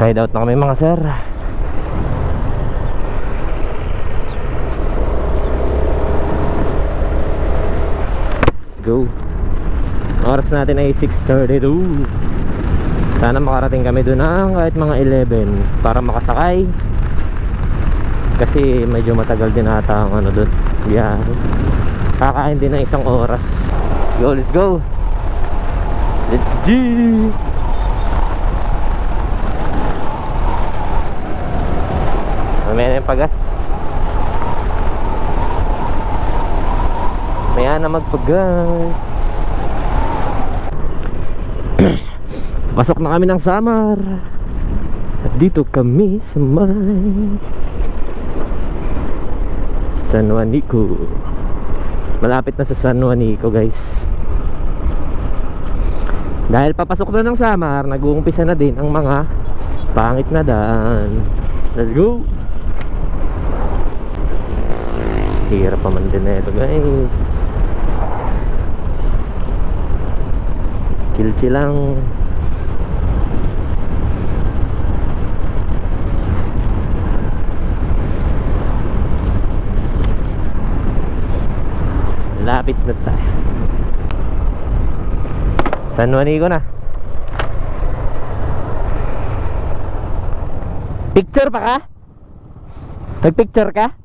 Side out na kami mga sir. Let's go. Oras natin ay 6:32. Sana makarating kami doon ng kahit mga 11 para makasakay. Kasi medyo matagal din ata ang ano doon. Biyahe. Kakain din ng 1 oras. Let's go, let's go. Let's G. Mamaya na yung pagas. Mamaya na magpagas. Pasok na kami ng Samar. At dito kami sa may San Juanico. Malapit na sa San Juanico guys. Dahil papasok na ng Samar, nag-uumpisa na din ang mga pangit na daan. Let's go. Hirap pa man din na ito guys. Chill-chill lang. Lapit na tayo. San Juanico na. Picture pa ka? Nagpicture ka?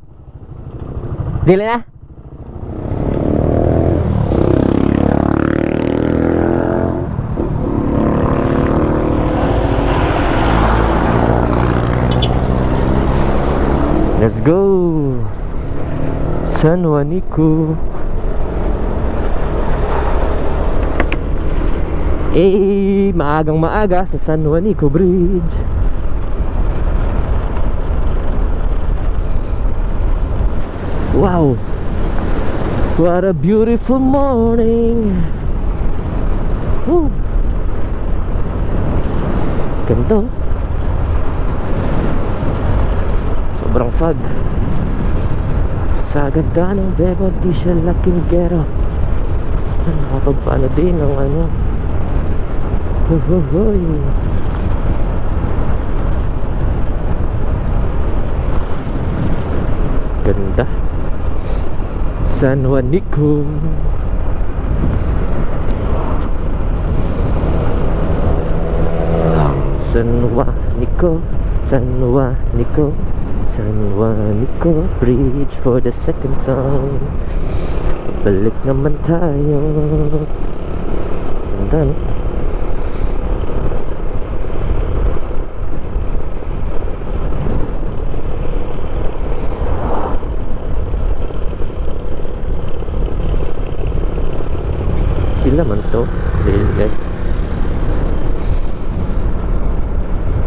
Dili na? Let's go. San Juanico. Maagang maaga sa San Juanico Bridge. Wow, what a beautiful morning. Woo. Ganda. Sobrang fog. Sa ganda ng bebo, di siya lakinggero. Nakapagpaano din ng ano. Hoy. Ganda. San Juanico. San Juanico. San Juanico. San Juanico Bridge for the second time. Balik naman tayo. Ganda, no? Sila man to.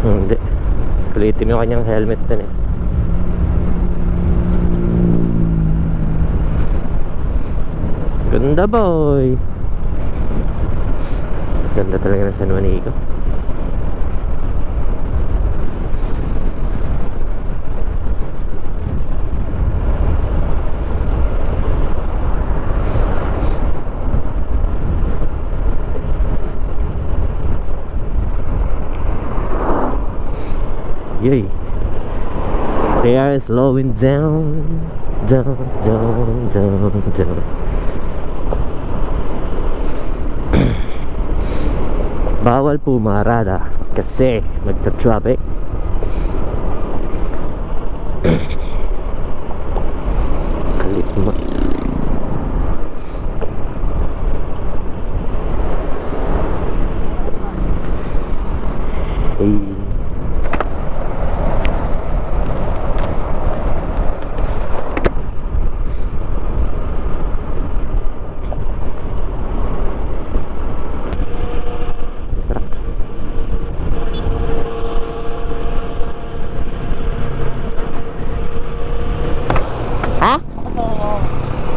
Hindi. Kulitin yung kanyang helmet din eh. Ganda boy. Ganda talaga ng San Juanico. Yay. They are slowing down. Down. Bawal pumarada kasi magta-traffic. Kalit mo. Hey.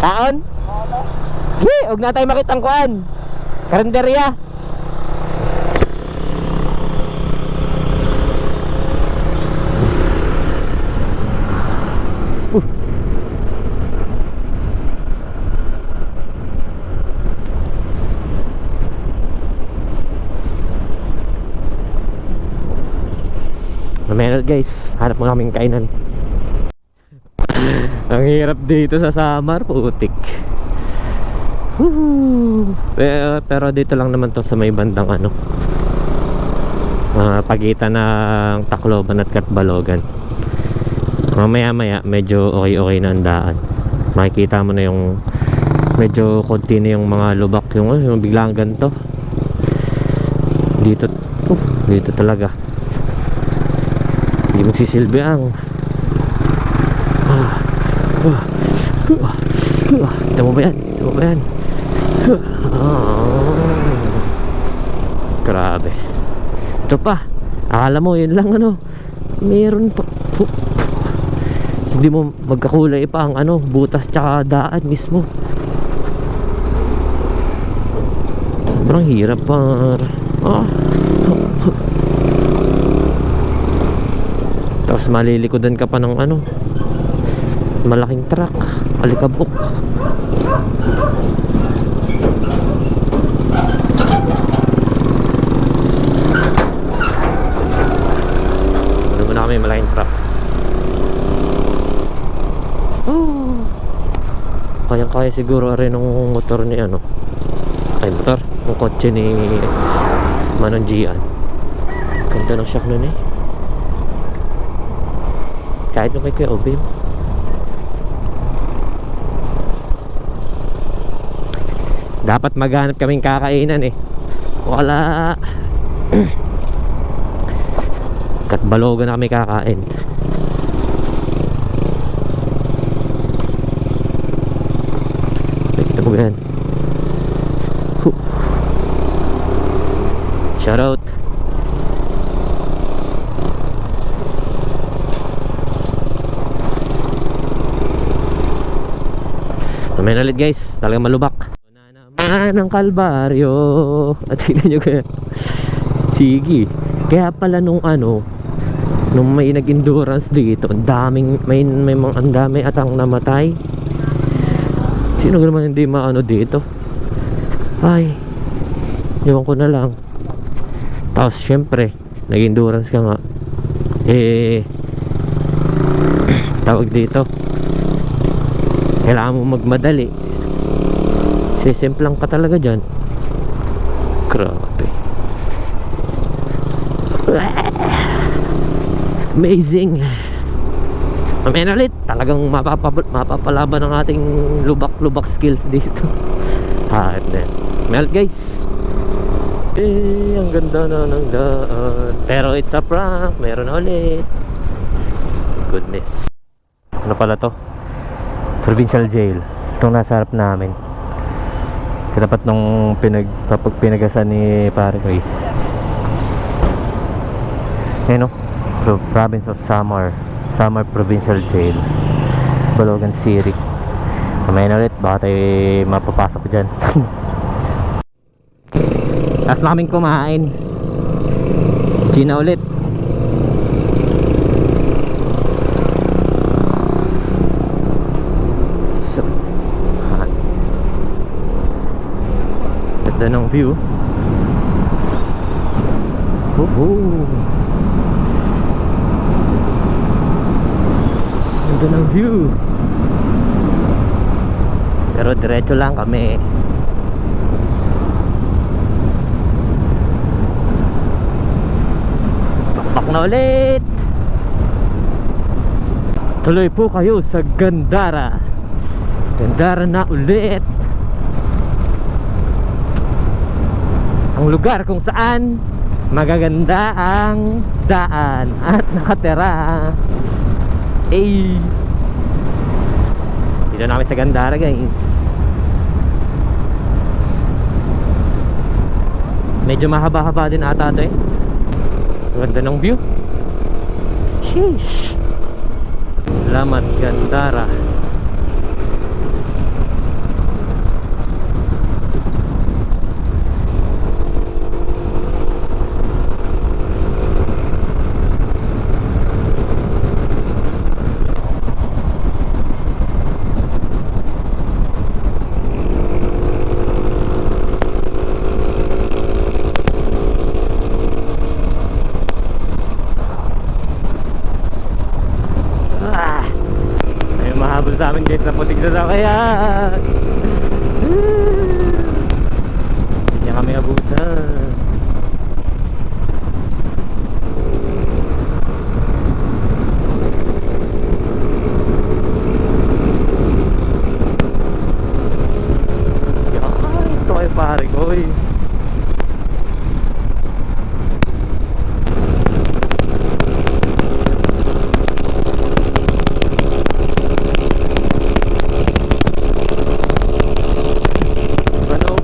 Kaon? Huwag na tayo makitang kuan. Karinderya. Meron guys, hanap mo kaming kainan. Ang hirap dito sa Samar, putik. Pero dito lang naman to sa may bandang ano, pagitan ng Tacloban at Catbalogan. Mamaya maya medyo okay na ang daan. Makikita mo na yung medyo konti na yung mga lubak, yung biglang ganito. Dito dito talaga hindi magsisilbi ang kita mo ba yan? Kita mo ba yan? Grabe. Ito pa, akala mo yun lang ano, meron pa. Hindi mo magkakulay pa ang ano, butas tsaka daan mismo. Sobrang hirap par. Tapos malilikodan ka pa ng ano, malaking truck, alikabok. Ano mo na kami malaking truck. Kayang-kaya siguro rin ng motor ni ano, ay motor, ng kotse ni Manong Gian. Ganda ng shock nun eh. Kahit nung may Kuya Obim. Dapat maghanap kaming kakainan eh. Wala. Catbalogan na kami kakain. Kita mo yan. Shoutout. Naman ulit guys, talagang malubak. Na naman ang kalbaryo. At tignan nyo kaya. Sige. Kaya pala nung ano, nung may nag-endurance dito, ang daming, ang dami atang namatay. Sino naman hindi maano dito? Ay, ewan ko na lang. Tapos syempre nag-endurance ka nga, tawag dito, kailangan mo magmadali, sisimplang ka talaga dyan. Grabe. Amazing. Mamaya ulit, talagang mapapalaban ang ating lubak-lubak skills dito. Melt guys. Ang ganda na ng daan. Pero it's a prank, meron ulit. Goodness. Ano pala to? Provincial jail. Itong nasa harap namin. Katapat nung pinagasan ni pare ko eh. Ayun o, Province of Samar Provincial Jail, Balogan City. Kamay na ulit, baka tayo mapapasok dyan. Tapos namin kumain Gina ulit. So, ganda ng view. Ganda ng view. Pero diretso lang kami. Bakbak na ulit. Tuloy po kayo sa Gandara. Gandara na ulit. Ang lugar kung saan magaganda ang daan at nakatira. Dito namin sa Gandara guys. Medyo mahaba-haba din ata ito eh. Ganda ng view. Sheesh. Salamat Gandara. Mahabol sa amin guys na putik sa sakayan. Hindi kami abutan. Ito ay pare ko eh.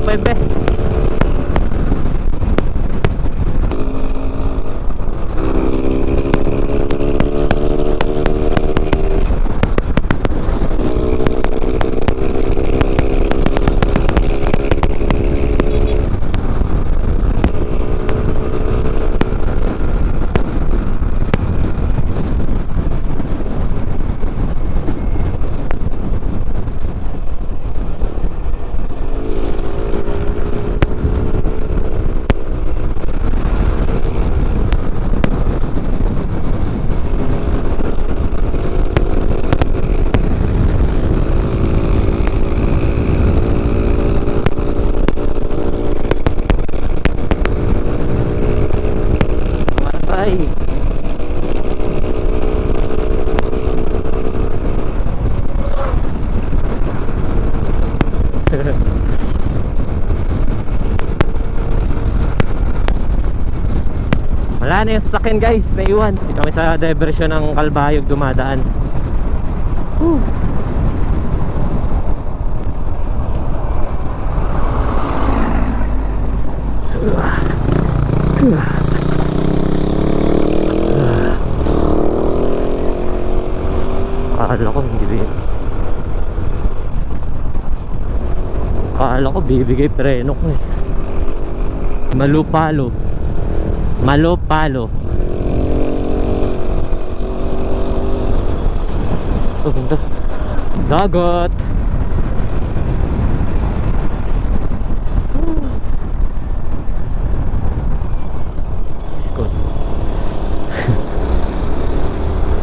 Bebe. Ay. Wala na yung sasakyan guys, naiwan. Dito kami sa diversyon ng Kalbayog dumadaan. Whew. Akala ko hindi ba, akala ko bibigay preno ko eh. Malupalo. Malupalo. Oh, ganda. Dagat.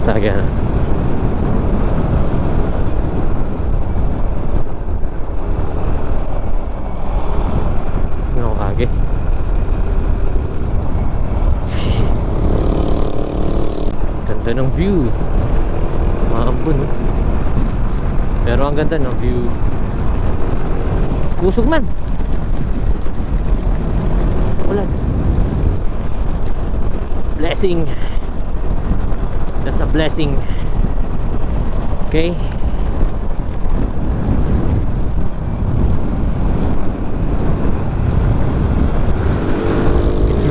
Taga na. Kage. Ganda ng view. Maambun. Pero ang ganda ng view. Kusog man. Ulan. Blessing. That's a blessing. Okay.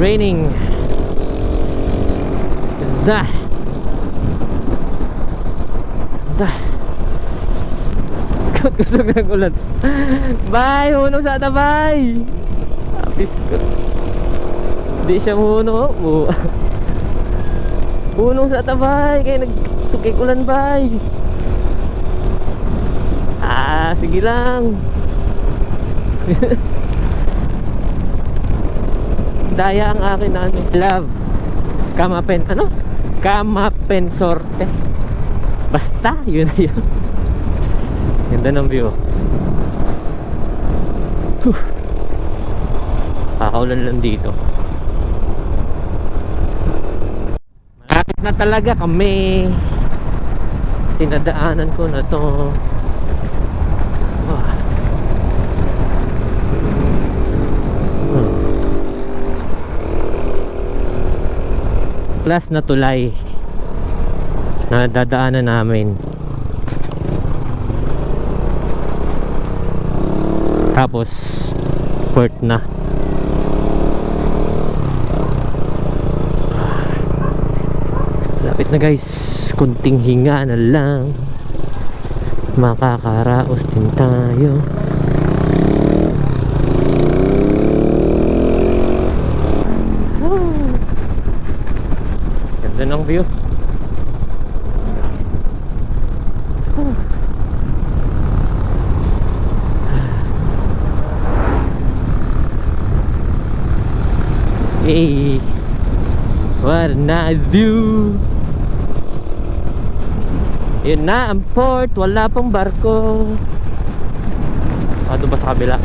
Raining. Ganda. Ganda. Kusog ng ulan. Bye! Hunong sa tabay! Apis ko. Hindi siya hunong. Hunong sa tabay. Kaya nagsukik ulan bye. Ah, sige lang. Daya ang akin na ano. Love Kamapen, ano? Kamapen sorte. Basta, yun na yun. Ganda ng view. Kakaulan lang dito. Malapit na talaga kami. Sinadaanan ko na to. Last na tulay na dadaanan namin. Tapos port na. Lapit na guys. Kunting hinga na lang. Makakaraos din tayo. Ganda ng view. Hey, what a nice view. Yun na ang port, wala pang barko. Doon ba sa kabila?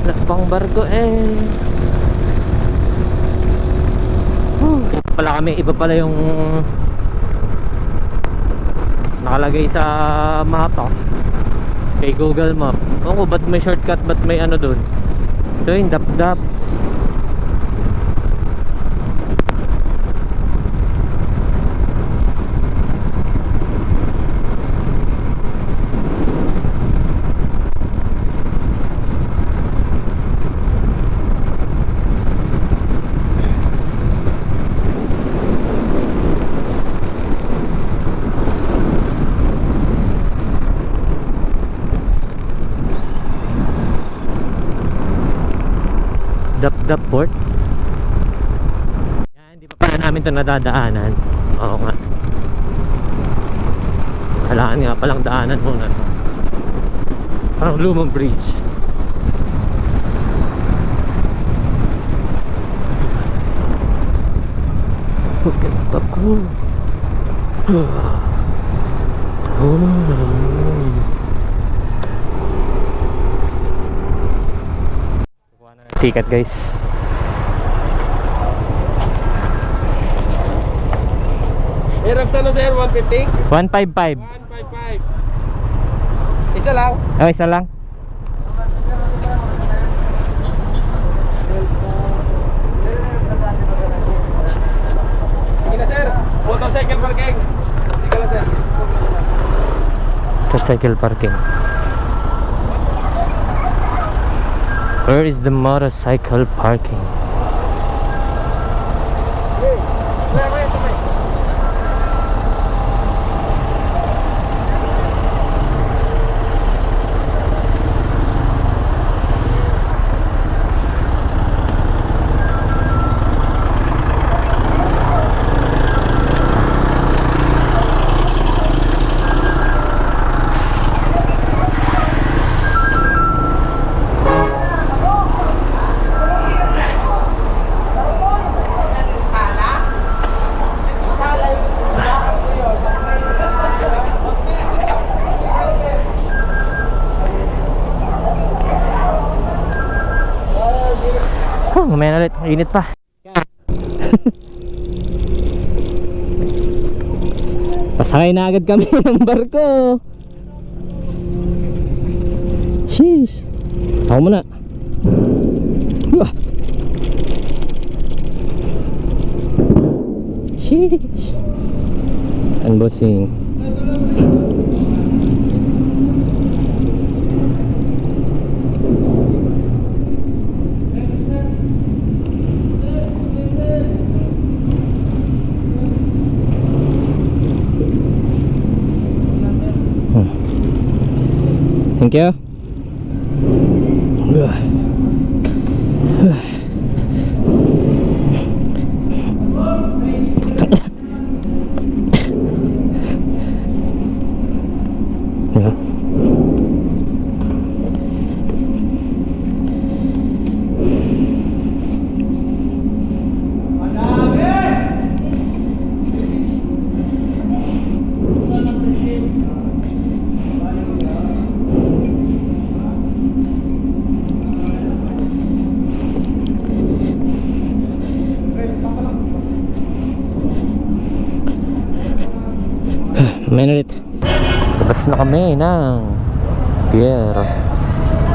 Wala pang barko eh. Pala kami, iba pala yung nakalagay sa mapa kay Google Map. Ako, ba't may shortcut, ba't may ano dun? Ito yung dap-dap. Dap-dap port. Yan, hindi pa pala namin ito nadadaanan. Oo nga. Kailangan nga palang daanan muna. Parang lumang bridge. Ganda ko. Ticket guys. Aerox ano sir? 150? 155. 155. Isa lang. Oh, isa lang. Sige na sir. Motorcycle parking. Sige na sir. Motorcycle parking. Where is the motorcycle parking? Mamaya na ulit, init pa. Pasakay na agad kami ng barko. Sheesh. Ako muna. Sheesh. Unboxing. Thank you. Minute. Labas na kami ng pier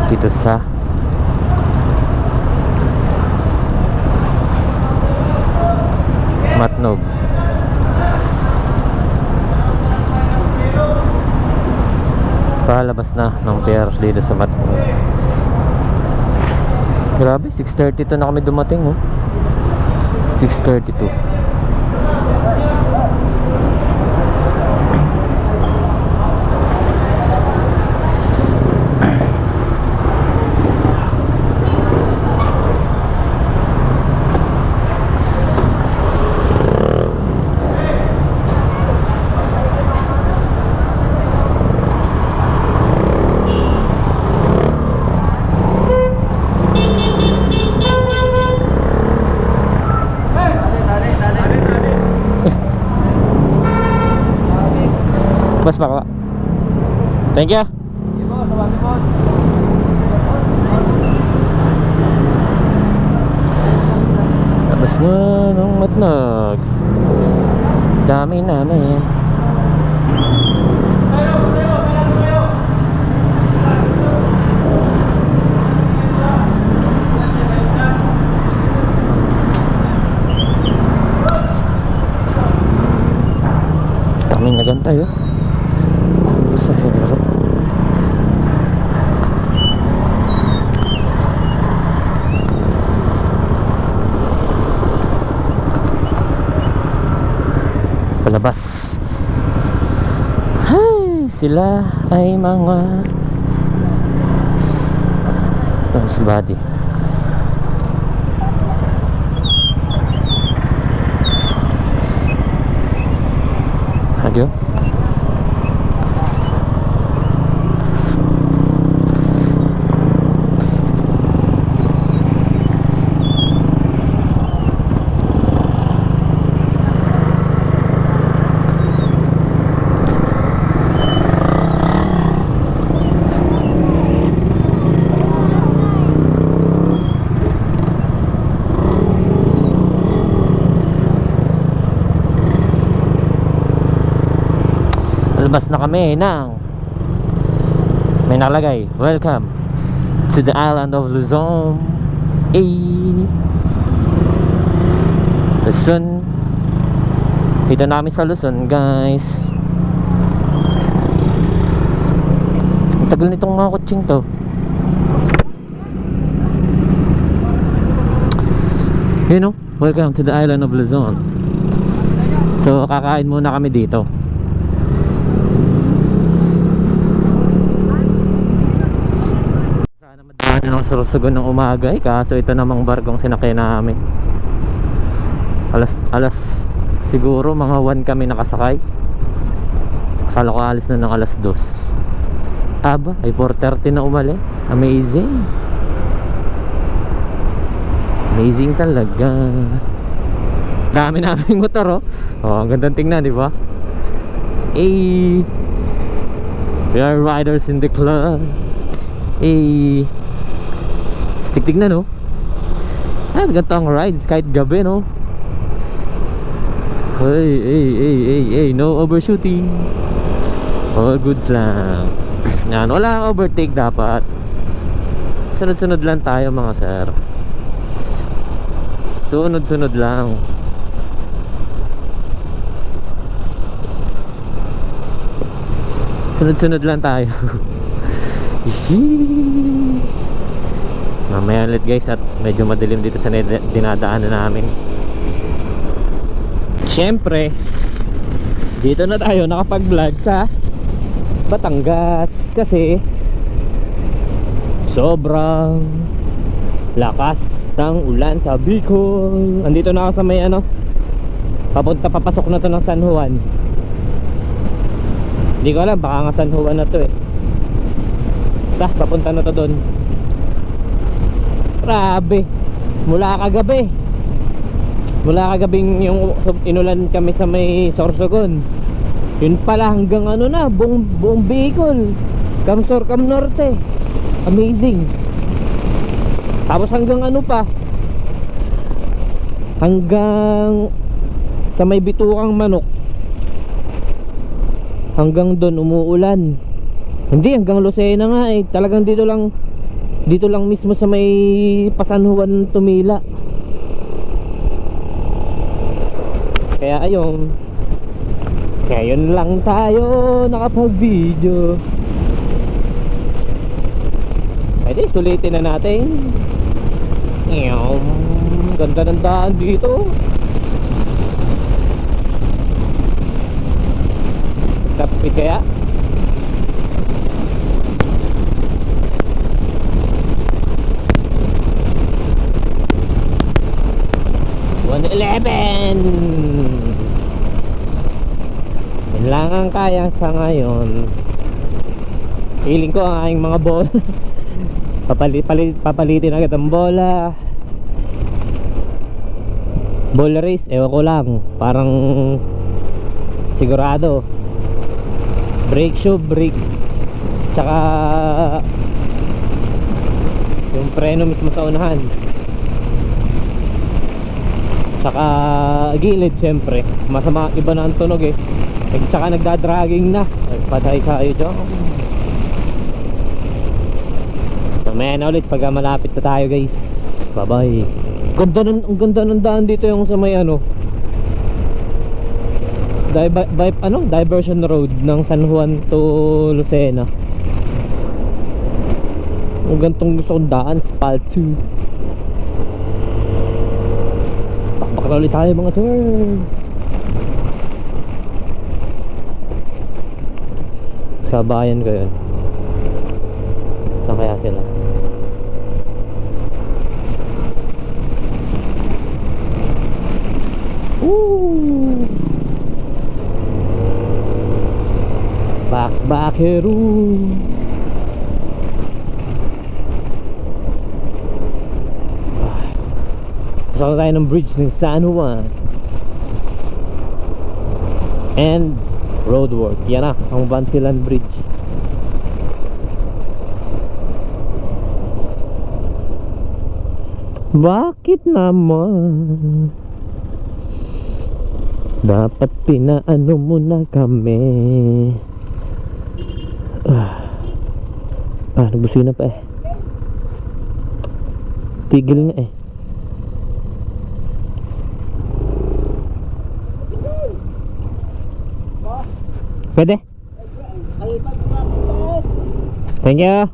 dito sa Matnog. Palabas na ng pier dito sa Matnog. Grabe, 6:32 na kami dumating, oh. 6:32. Boss pa. Thank you. Sige boss, sabati boss. Tapos na ng matnog. Dami namin. Daming nagantay oh. Sa hero. Palabas. Ay, sila ay mga si body. Agyo. Labas na kami ng may nakalagay, welcome to the island of Luzon. Luzon. Dito namin sa Luzon, guys. Ang tagal nitong mga kutsing to. You know, welcome to the island of Luzon. So kakain muna kami dito. Ng Sorsogon ng umaga kaso ito namang barkong sinakay namin. Alas siguro mga 1 kami nakasakay. Akala ko alis na ng alas 2. Aba ay 4:30 na umalis. Amazing. Amazing talaga. Dami naming motor oh. Oh, ang gandang tingnan, di ba? We are riders in the club. Tignan no. At ganito ang rides kahit gabi no. Hey, no overshooting. All goods lang. Yan, wala overtake dapat. Sunod-sunod lang tayo mga sir. Sunod-sunod lang. Sunod-sunod lang tayo. Mamaya ulit guys at medyo madilim dito sa dinadaanan namin. Siyempre dito na tayo nakapag-vlog sa Batangas kasi sobrang lakas ng ulan sa Bicol. Andito na ako sa may papasok na to ng San Juan. Hindi ko alam, baka nga San Juan na to eh. Basta papunta na to doon. Grabe. Mula kagabing yung inulan kami sa may Sorsogon. Yun pala hanggang na, buong Bicol. Kamsor, Norte. Amazing. Tapos hanggang pa. Hanggang sa may Bitukang Manok. Hanggang doon umuulan. Hindi, hanggang Lucena nga eh. Talagang dito lang mismo sa may San Juan tumila. Kaya ayun. Ngayon lang tayo nakapag-video. Pwede sulitin na natin. Ganda ng daan dito. Top speed kaya? Yan lang ang kaya sa ngayon. Feeling ko ang aking mga bola papalitin agad ang bola. Ball race, ewan ko lang. Parang sigurado brake shoe, brake, tsaka yung preno mismo sa unahan, tsaka gilid. Syempre masama, iba na ang tunog eh. Tsaka nagdadragging na. Ay, patay kayo dyan. Mamaya na ulit pag malapit na tayo guys. Bye bye. Ang ganda ng daan dito, yung sa may ano, diversion road ng San Juan to Lucena. Ang gantong gusto kong daan, Spal 2. Bakbak na ulit tayo mga sir. Sa bayan ko yun. Saan kaya sila? Woo! Bakbakero. Pasok tayo ng bridge ng San Juan and roadwork. Yan na ang Bansilan Bridge. Bakit naman dapat pinaano mo na kami? Nagbusina pa eh. Tigil nga eh. Pwede? Thank you.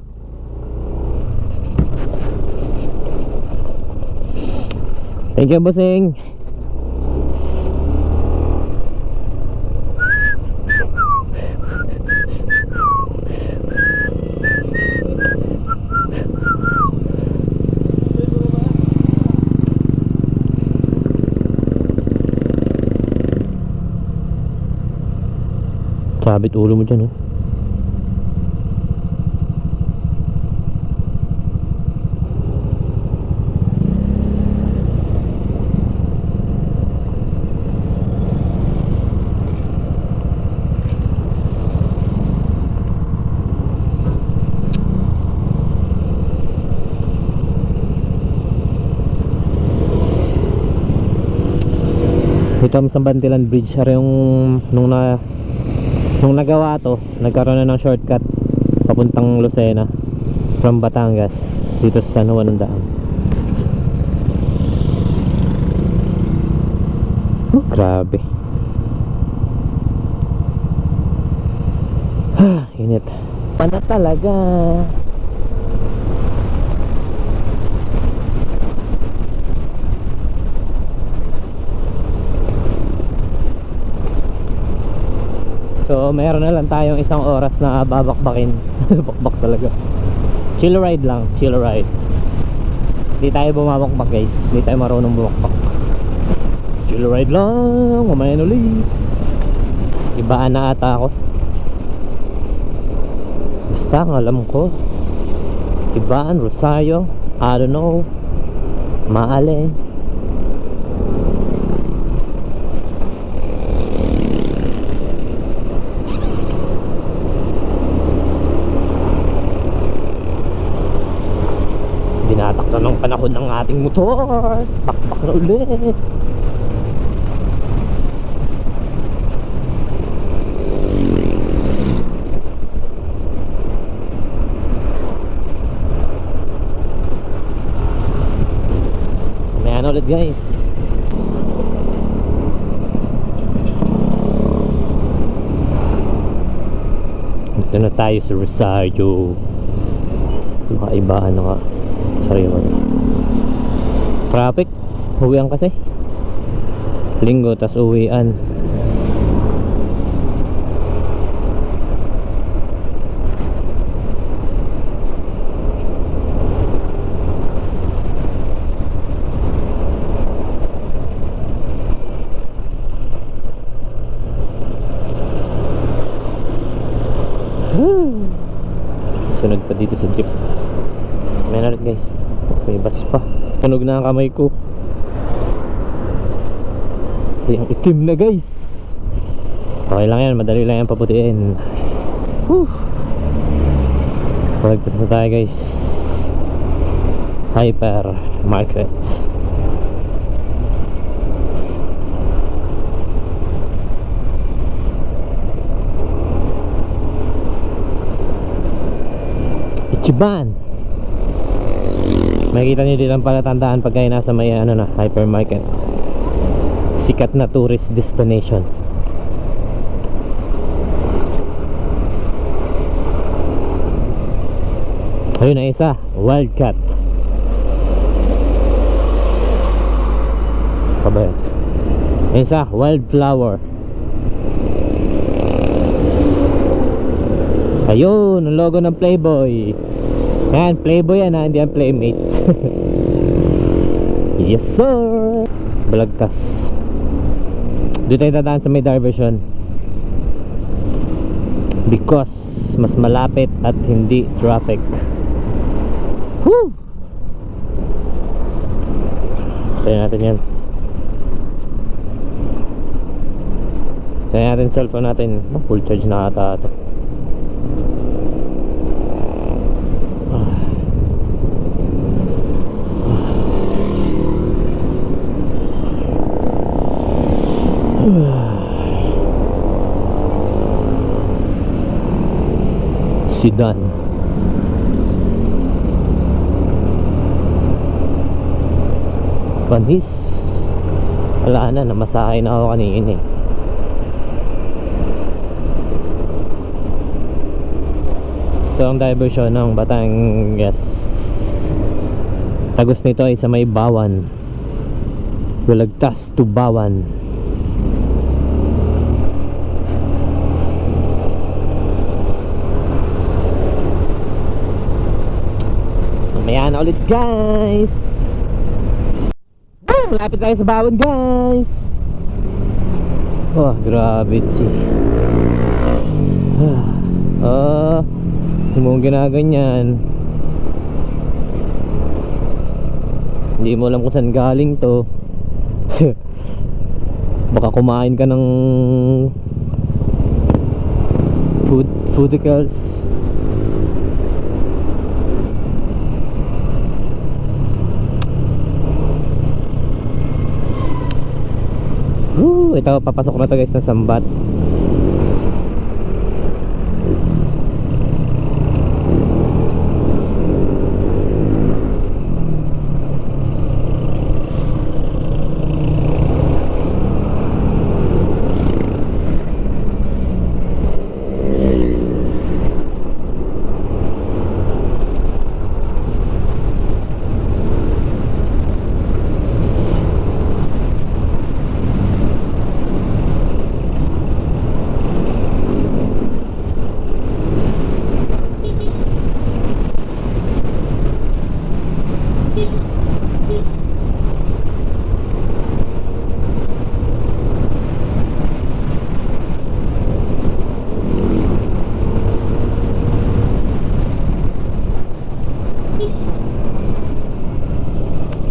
Thank you, bossing. Sabit ulo mo dyan, oh. Ito ang Sambantilan Bridge. Ari yung nung nagawa to, nagkaroon na ng shortcut papuntang Lucena from Batangas dito sa San Juan ng daan. Grabe. Init pa na talaga. So meron na lang tayong isang oras na babakbakin. Bakbak talaga. Chill ride lang, chill ride. Hindi tayo bumabakbak guys, hindi tayo marunong bumakbak. Chill ride lang, mamayan ulit. Ibaan na ata ako. Basta ang alam ko, Ibaan, Rosario, I don't know, Maale. Binatakta ng panahon ng ating motor. Bakbak na ulit. Ayan ulit guys. Dito na tayo sa Rosario. Makaibaan na nga. Sariwa. Traffic. Uwian kasi. Linggo tas uwian. Sunod pa dito sa jeep. May nalit guys. May bus pa. Tunog na ang kamay ko. Yung itim na guys. Okay lang yan. Madali lang yan paputiin. Whew. Palagtas na tayo guys. Hypermarket. Ichiban. Makikita nyo dito ang palatandaan pag kayo nasa may hypermarket. Sikat na tourist destination. Ayun na isa, Wildcat. Pabayan. Isa, Wildflower. Ayun, ang logo ng Playboy. Yan, Playboy yan ha, hindi yan Playmates. Yes sir. Balagtas. Doon tayo dadaan sa may diversion, because mas malapit at hindi traffic. Woo! Tayo natin yan. Tayo natin cellphone natin. Full charge na ata ito. Sedan. Panis. Wala na, namasahay na ako kanina eh. Ito ang diversion ng Batangas. Tagos nito ay sa may Bawan. Balagtas to Bawan. Mamaya na ulit guys. Malapit tayo sa Bawan guys. Oh, grabe si. Hindi mo ginaganyan. Hindi mo alam kung saan galing to. Baka kumain ka ng foodicals. Ito, papasok na to guys na Sambat.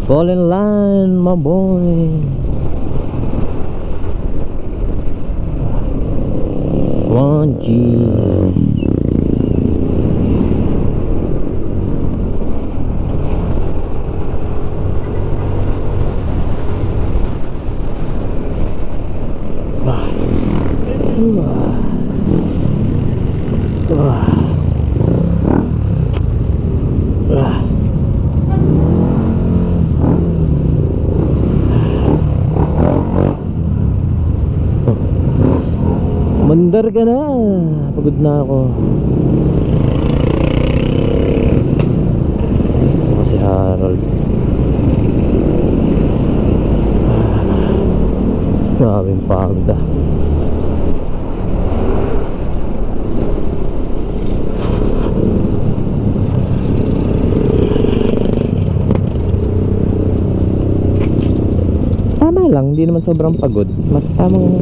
Fall in line, my boy. One G. Mandar ka na. Pagod na ako. Ako si Harold. Maraming pagod ah. Tama lang, hindi naman sobrang pagod. Mas tamang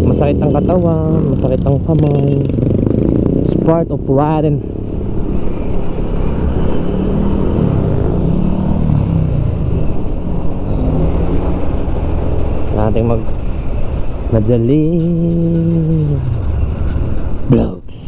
masakit ang katawan, masakit ang kamay. It's part of riding. Nating madali vlogs.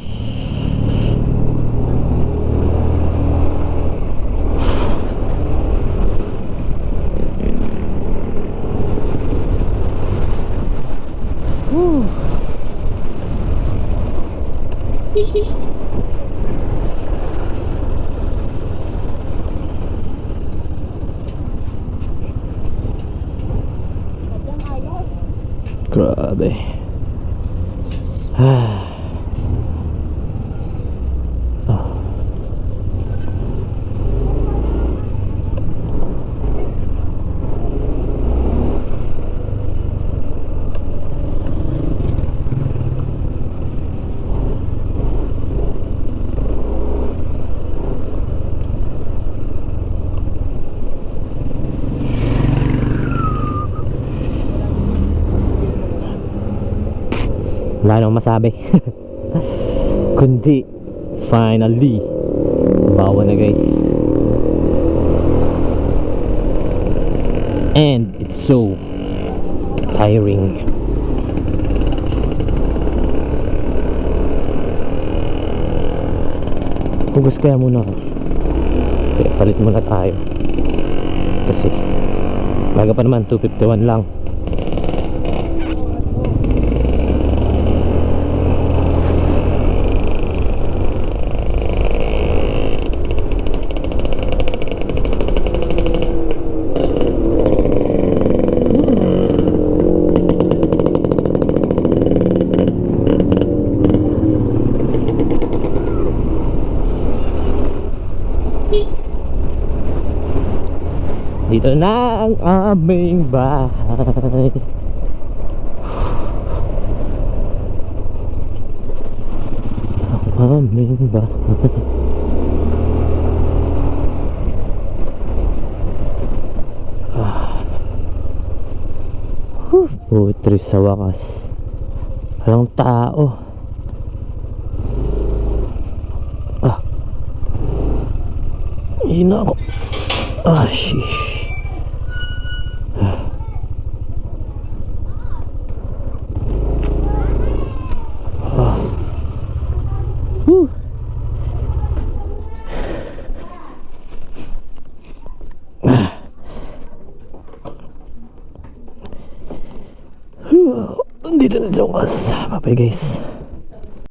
Grabe. Wala nang masabi. Kundi finally bawa na guys. And it's so tiring. Hugas kaya muna ako. Kaya palit muna tayo. Kasi baga pa naman, 251 lang. Dito na ang aming bahay. Ang aming bahay. Putri sa wakas. Walang tao. Hina ako. Sheesh. Dito na sa wakas. Bye guys.